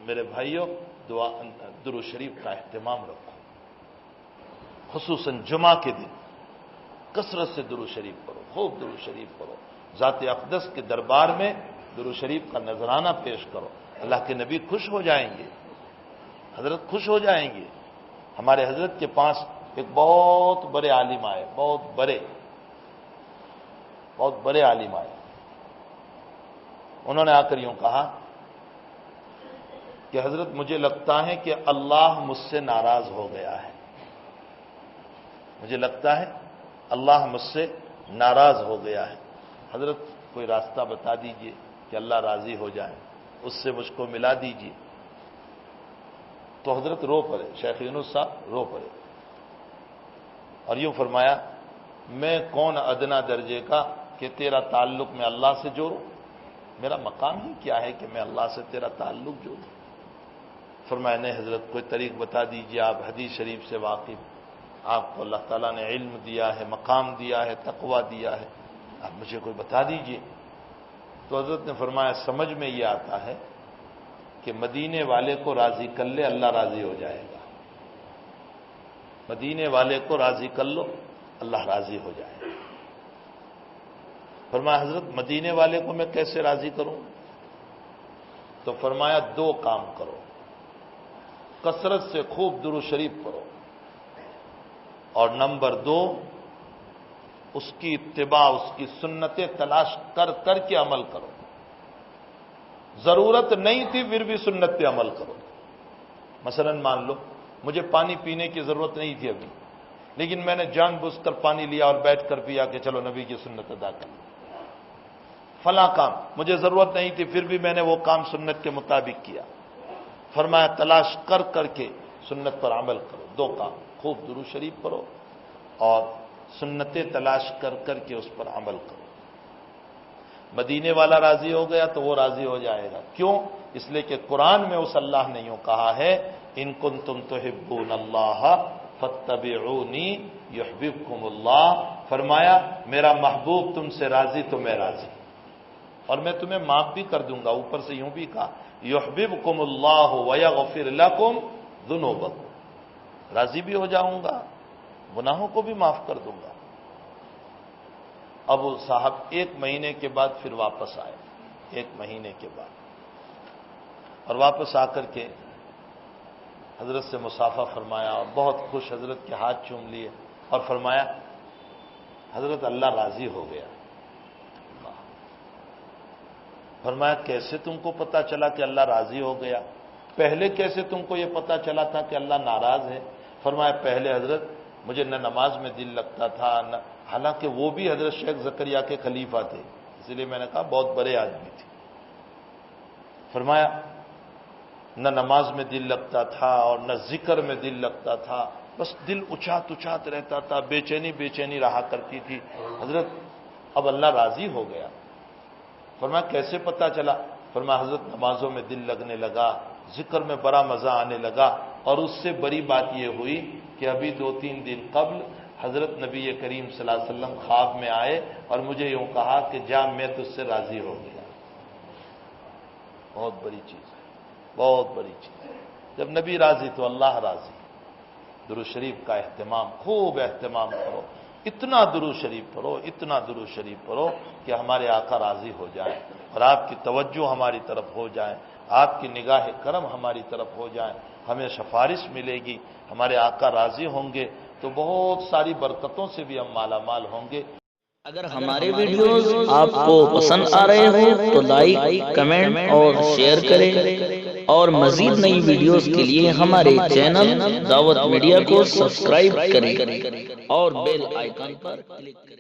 میرے بھائیوں درود شریف کا اہتمام رکھو، خصوصاً جمعہ کے دن کثرت سے درود شریف پڑھو، خوب درود شریف پڑھو، ذات اقدس کے دربار میں درود شریف کا نذرانہ پیش کرو، اللہ کے نبی خوش ہو جائیں گے، حضرت خوش ہو جائیں گے۔ ہمارے حضرت کے پاس ایک بہت بڑے عالم آئے، بہت بڑے عالم آئے، انہوں نے آ کر یوں کہا کہ حضرت مجھے لگتا ہے کہ اللہ مجھ سے ناراض ہو گیا ہے، مجھے لگتا ہے اللہ مجھ سے ناراض ہو گیا ہے، حضرت کوئی راستہ بتا دیجئے کہ اللہ راضی ہو جائے، اس سے مجھ کو ملا دیجئے۔ تو حضرت رو پڑے، شیخ یونس صاحب رو پڑے اور یوں فرمایا، میں کون ادنا درجے کا کہ تیرا تعلق میں اللہ سے جوڑوں، میرا مقام ہی کیا ہے کہ میں اللہ سے تیرا تعلق جوڑوں۔ فرمایا نہیں حضرت کوئی طریق بتا دیجئے، آپ حدیث شریف سے واقف، آپ کو اللہ تعالیٰ نے علم دیا ہے، مقام دیا ہے، تقویٰ دیا ہے، آپ مجھے کوئی بتا دیجئے۔ تو حضرت نے فرمایا سمجھ میں یہ آتا ہے کہ مدینے والے کو راضی کر لے اللہ راضی ہو جائے گا، مدینے والے کو راضی کر لو اللہ راضی ہو جائے گا۔ فرمایا حضرت مدینے والے کو میں کیسے راضی کروں؟ تو فرمایا دو کام کرو، کثرت سے خوب درود شریف پڑھو، اور نمبر دو اس کی اتباع، اس کی سنتیں تلاش کر کے عمل کرو، ضرورت نہیں تھی پھر بھی سنت پہ عمل کرو۔ مثلا مان لو مجھے پانی پینے کی ضرورت نہیں تھی ابھی، لیکن میں نے جان بوجھ کر پانی لیا اور بیٹھ کر پیا کہ چلو نبی کی سنت ادا کر، فلاں کام مجھے ضرورت نہیں تھی پھر بھی میں نے وہ کام سنت کے مطابق کیا۔ فرمایا تلاش کر کے سنت پر عمل کرو، دو کام، خوب درود شریف پڑھو اور سنتیں تلاش کر کے اس پر عمل کرو۔ مدینے والا راضی ہو گیا تو وہ راضی ہو جائے گا، کیوں؟ اس لیے کہ قرآن میں اس اللہ نے یوں کہا ہے، ان کنتم تحبون اللہ فاتبعونی یحببکم اللہ، فرمایا میرا محبوب تم سے راضی تو میں راضی، اور میں تمہیں معاف بھی کر دوں گا۔ اوپر سے یوں بھی کہا یحببکم اللہ ویغفر لکم ذنوبکم، راضی بھی ہو جاؤں گا، گناہوں کو بھی معاف کر دوں گا۔ اب صاحب 1 مہینے کے بعد پھر واپس آئے، 1 مہینے کے بعد، اور واپس آ کر کے حضرت سے مصافحہ فرمایا اور بہت خوش حضرت کے ہاتھ چوم لیے اور فرمایا حضرت اللہ راضی ہو گیا۔ فرمایا کیسے تم کو پتا چلا کہ اللہ راضی ہو گیا؟ پہلے کیسے تم کو یہ پتا چلا تھا کہ اللہ ناراض ہے؟ فرمایا پہلے حضرت مجھے نہ نماز میں دل لگتا تھا، نہ، حالانکہ وہ بھی حضرت شیخ زکریا کے خلیفہ تھے، اسی لیے میں نے کہا بہت بڑے آدمی تھے۔ فرمایا نہ نماز میں دل لگتا تھا اور نہ ذکر میں دل لگتا تھا، بس دل اچھات رہتا تھا، بے چینی رہا کرتی تھی۔ حضرت اب اللہ راضی ہو گیا۔ فرمایا کیسے پتا چلا؟ فرمایا حضرت نمازوں میں دل لگنے لگا، ذکر میں بڑا مزہ آنے لگا، اور اس سے بڑی بات یہ ہوئی کہ ابھی 2-3 دن قبل حضرت نبی کریم صلی اللہ علیہ وسلم خواب میں آئے اور مجھے یوں کہا کہ جا میں تجھ سے راضی ہو گیا۔ بہت بڑی چیز ہے، بہت بڑی چیز ہے، جب نبی راضی تو اللہ راضی۔ درود شریف کا اہتمام، خوب اہتمام کرو، اتنا درود شریف پڑھو، اتنا درود شریف پڑھو کہ ہمارے آقا راضی ہو جائیں اور آپ کی توجہ ہماری طرف ہو جائے، آپ کی نگاہ کرم ہماری طرف ہو جائیں، ہمیں سفارش ملے گی، ہمارے آقا راضی ہوں گے تو بہت ساری برکتوں سے بھی ہم مالا مال ہوں گے۔ اگر ہمارے ویڈیوز آپ کو پسند آ رہے ہوں تو لائک، کمنٹ اور شیئر کریں، اور مزید نئی ویڈیوز کے لیے ہمارے چینل دعوت میڈیا کو سبسکرائب کریں اور بیل آئیکن پر کلک کریں۔